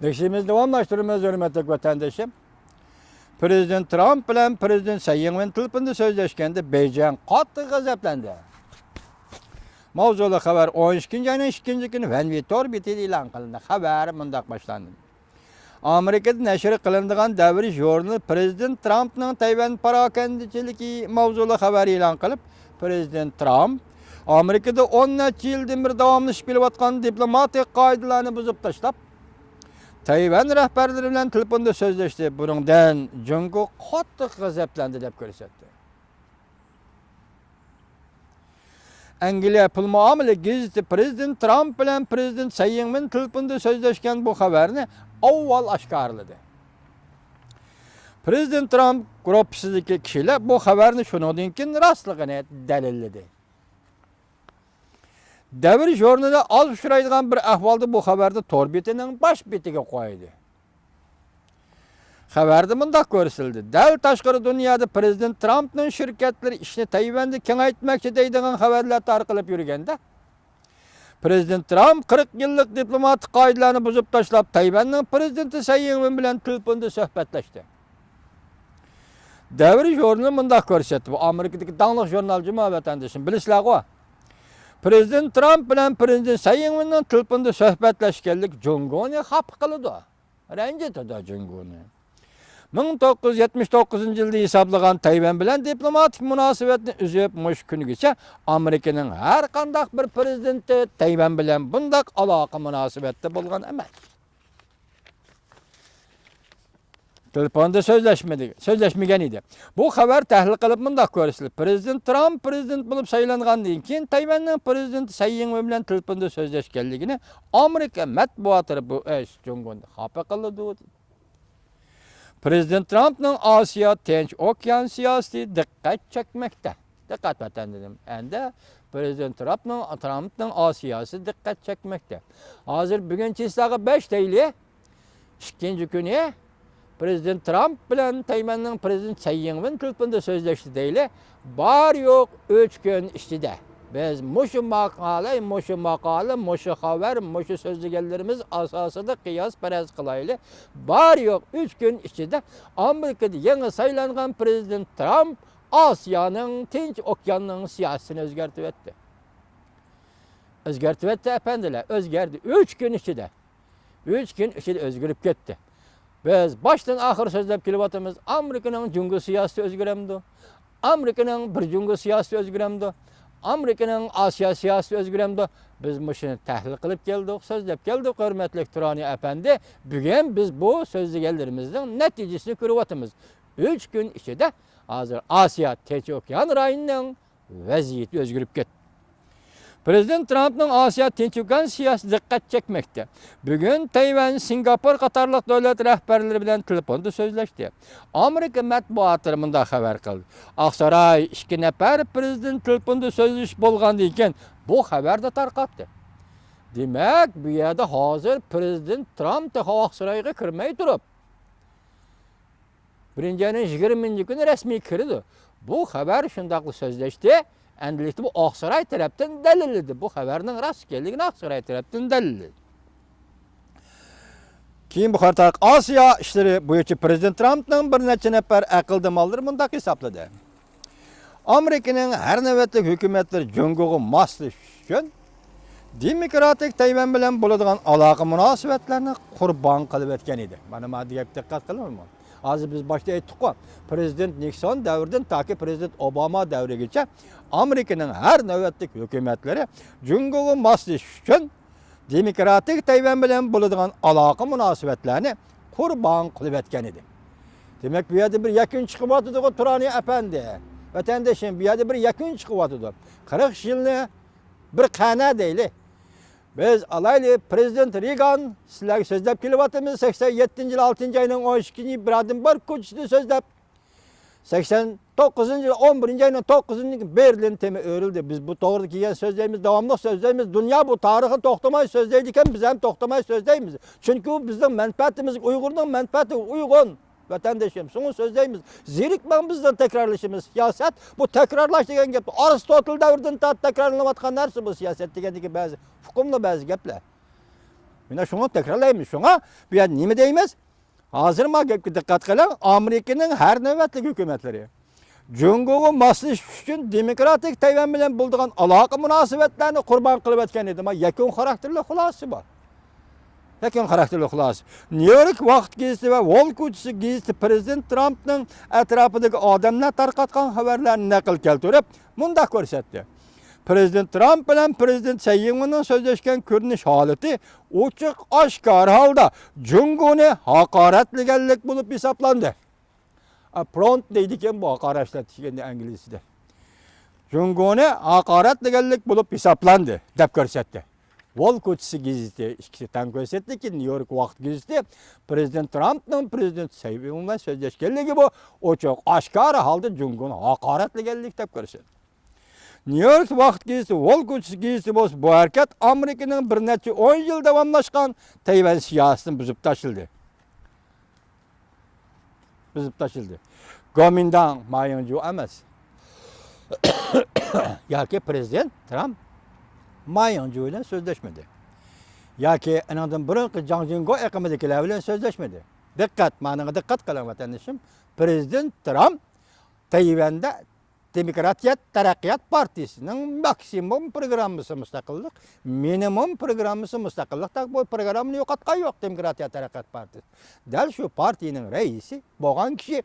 Deşimiz devamlaştırmamız hürmetli vatandaşım. Prezident Trump bilen Prezident Xi Jinping telefonda sözleşkende Beijing qattiq g'azablendi. Mavzulu xabar 12 ayının 2 günü Van Vitor bitidi e'lon qilindi. Xabar mundaq boshlandi. Amerikada nashr qilinadigan davr jurnali Prezident Trumpning Tayvan parokandichiligi mavzulu xabar e'lon qilib, Prezident Trump Amerikada 10 necha yildan beri davomlashib kelayotgan diplomatik qoidalarni buzib tashlab, Tayvan rahbarlari bilan telefonda so'zlashdi. Buningdan Jungo qattiq g'azablendi deb ko'rsatdi. Angliya pul muomala gazeti Prezident Trump bilan Prezident Xi Jinping telefonda so'zlashgan bu xabarni avval oshkorladi. Prezident Trump guruhidagi kishilar bu xabarni shundan keyin rostligini dalilladi. Davr jurnalida oz uchraydigan bir ahvolda bu xabarni tor betining bosh betiga qo'ydi. Xabarda mundaq ko'rsatildi. Dal tashqari dunyoda Prezident Trumpning shirkatlari ishni Tayvanda kengaytmoqchi deydigan xabarlar tarqalib yurganda, Prezident Trump 40 yillik diplomatik qoidalarni buzib tashlab, Tayvanning prezidenti Xi Jinping bilan telefonda suhbatlashdi. Davr jurnali mundaq ko'rsatdi. Bu Amerikadagi dangliq jurnalchi vatandoshim bilisizlar-ku. Prezident Trump bilan Prezident Xi Jinpingning telefonda suhbatlashganlik Jungoni xaf qildi. Ranjitdi Jungoni. 1979 yilda hisoblagan Tayvan bilan diplomatik munosabatni uzib mush kunigacha Amerikaning har qanday bir prezidenti Tayvan bilan bundaq aloqa munosabatda bo'lgan emas. Telefonda so'zlashmagan edi. Bu xabar tahlil qilib mundaq ko'rsatildi. Prezident Trump prezident bo'lib saylangandan keyin Tayvanning prezidenti Xi Jinping bilan telefonda so'zlashganligini Amerika matbuotlari bu ish Jungoni xafa qildi. Prezident Trumpning Osiyo Tinch okean siyosati diqqat chekmoqda. Diqqat vatandaşım. Endi Prezident Trumpning Osiyasi diqqat chekmoqda. Hozir bugun chizsag'i 5 deyli. Ikkinchi kuni Prezident Trump bilan Tayvanning prezidenti Xi Jinping telefonda so'zlashdi deyli. Bor yo'q 3 kun ichida biz mushu maqola, mushu xabar, mushu so'zlaganlarimiz asosida qiyos faraz qilaylik. Bor yo'q 3 kun ichida Amerikada yangi saylangan Prezident Trump Osiyoning Tinch okeanining siyosatini o'zgartirib o'tdi. O'zgartirib o'tdi apandilar, o'zgardi 3 kun ichida. 3 kun ichida o'zgarib ketdi. Biz başdan oxir so'zlab kelyapmiz. Amerikaning jungo siyosati o'zgaramdi. Amerikaning bir jungo siyosati o'zgaramdi. Amerikaning Osiyo siyosati o'zgaramdi. Biz mushuni tahlil qilib keldik, so'zlab keldik, hurmatli Turani apandi. Bugun biz bu so'zlaganlarimizning natijasini ko'ryapmiz. 3 kun ichida hozir Osiyo Tinch okean rayonining vaziyati o'zgarib ketdi. Prezident Trumpning Osiyo Tinch okean siyosati diqqat chekmoqda. Bugun Tayvan, Singapur qatorliq davlat rahbarlari bilan telefonda so'zlashdi. Amerika matbuotlari bunday xabar qildi. Oqsaroy 2 nafar prezident telefonda so'zlash bo'lgandan keyin bu xabarda tarqatdi. Demak, bu yerda hozir Prezident Trump Oqsaroyga kirmay turib, 20 kuni rasmiy kirdi. Bu xabar shundaqli so'zlashdi. Endilikte bu Oqsaroy tarafdan dalilladi. Bu xabarning rost ekanligini Oqsaroy tarafdan dalilladi. Keyin bu xatar Osiyo ishlari bo'yicha Prezident Trumpning bir necha nafar aqldamonlar mundaq hisobladi. Amerikaning har navbatlik hukumatlar Jungoga moslashish uchun demokratik Tayvan bilan bo'ladigan aloqa munosabatlarni qurbon qilib o'tgan edi. Mana bu gapga diqqat qilaman. Hozir biz boshda aytdik-ku, Prezident Nixon davridan toki Prezident Obama davrigacha Amerikaning har navbatlik hukumatlari Jungoga moslashish uchun demokratik Tayvan bilan bo'ladigan aloqa munosabatlarni qurbon qilib o'tgan edi. Demak, bu yerda bir yakun chiqyapti Turani apandi. Vatandoshim, bu yerda bir yakun chiqyapti. 40 yilni bir qana deyli. Biz alayli Prezident Reagan sizlarga so'zlab kelyapmiz. 87 yil 6 ayning 12-chi Brandenburg ko'chasida so'zlab 89 yil 11 ayning 9-chi Berlin temi o'rildi. Biz bu to'g'ri kelgan so'zlaymiz, davomli so'zlaymiz. Dunyo bu tarixni to'xtamay so'zlaydi ekan, biz ham to'xtamay so'zlaymiz. Chunki u bizning manfaatimiz, Uyg'urning manfaati uyg'un. Vatandaşım, şunu söyleyimiz. Zirikmen bizden tekrarlaşımız siyaset. Bu tekrarlaş degen gap. Aristotel davridan tekrarlanayotgan narsa bu siyaset degandagi bazı hukmli bazı gaplar. Mine şunu tekrarlayayım. Şuna bu yer nime deymiz? Hazır mı dikkat kılın? Amerika'nın her nöbetlik hükümetleri. Cungo'yu maslaş üçün demokratik Tayvan bilen bulduğun alaka münasebetlerini kurban kılıp etken edi. Ama yakın karakterli hulası var. Yakın karakterli hulası. New York Vakt gezisi ve Wall Kutusu gezisi Prezident Trump'ın etrafındaki adamlar tarqatkan haberlerini nakil keltirip munda görsetti. Prezident Trump bilen Prezident Xi Jinping'in sözleşken görünüş haleti uçuk aşkar halda Cungo'nu hakaretligellik bulup hesaplandı. Prompt deydiken bu hakaret işletişkendi İngilizce'de. Cungo'nu hakaretligellik bulup hesaplandı dep görsetti. Wall Kutusu gezisi ikisinden görsetti ki New York Vakt gezisi Prezident Trump'ın Prezident Xi Jinping'in sözleşkenliği bu uçuk aşkar halda Cungo'nu hakaretligellik dep görsetti. New York Vakt gezisi, Wall Kutusu gezisi bu hareket Amerika'nın bir neçe 10 yıl devamlaşkan Tayvan siyasetini büzüp taşıldı. Gomindan mayıncı emas. Yaki Prezident Trump mayıncı ile sözleşmedi. Yaki enadın bırınkı Jiang Jingo ekimidekiler ile sözleşmedi. Dikkat kılın vatandaşım. Prezident Trump Tayvan'da Demokratiyat Taraqqiyat Partisi'nin maksimum programısı müstakillik, minimum programısı müstakillik. Bu programını yo'qotgan yo'q Demokratiyat Taraqqiyat Partisi. Dal şu partinin reisi bo'lgan kishi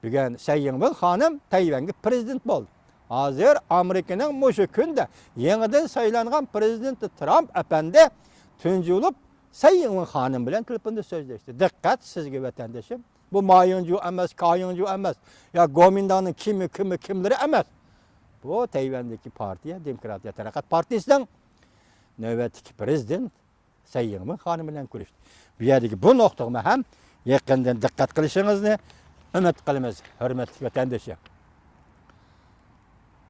bugun Xi Jinping xonim Tayvanga prezident bo'ldi. Hozir Amerikaning mushu kunda yangidan saylangan prezidenti Trump apandi tunjulib Xi Jinping xonim bilan telefonda so'zlashdi. Diqqat sizga vatandoshim. Bu mayıncı emas, kayıncı emas. Ya Gomindan'ın kimleri emas. Bu Tayvan'daki partiye, Demokratiyat Taraqqiyat Partisi'den növbetdeki prezident Xi Jinping xonim bilan görüşdü. Bu yerdeki bu noktama hem yakından dikkat kılışınızı ümit qilamiz, hürmetli vatandaşlar.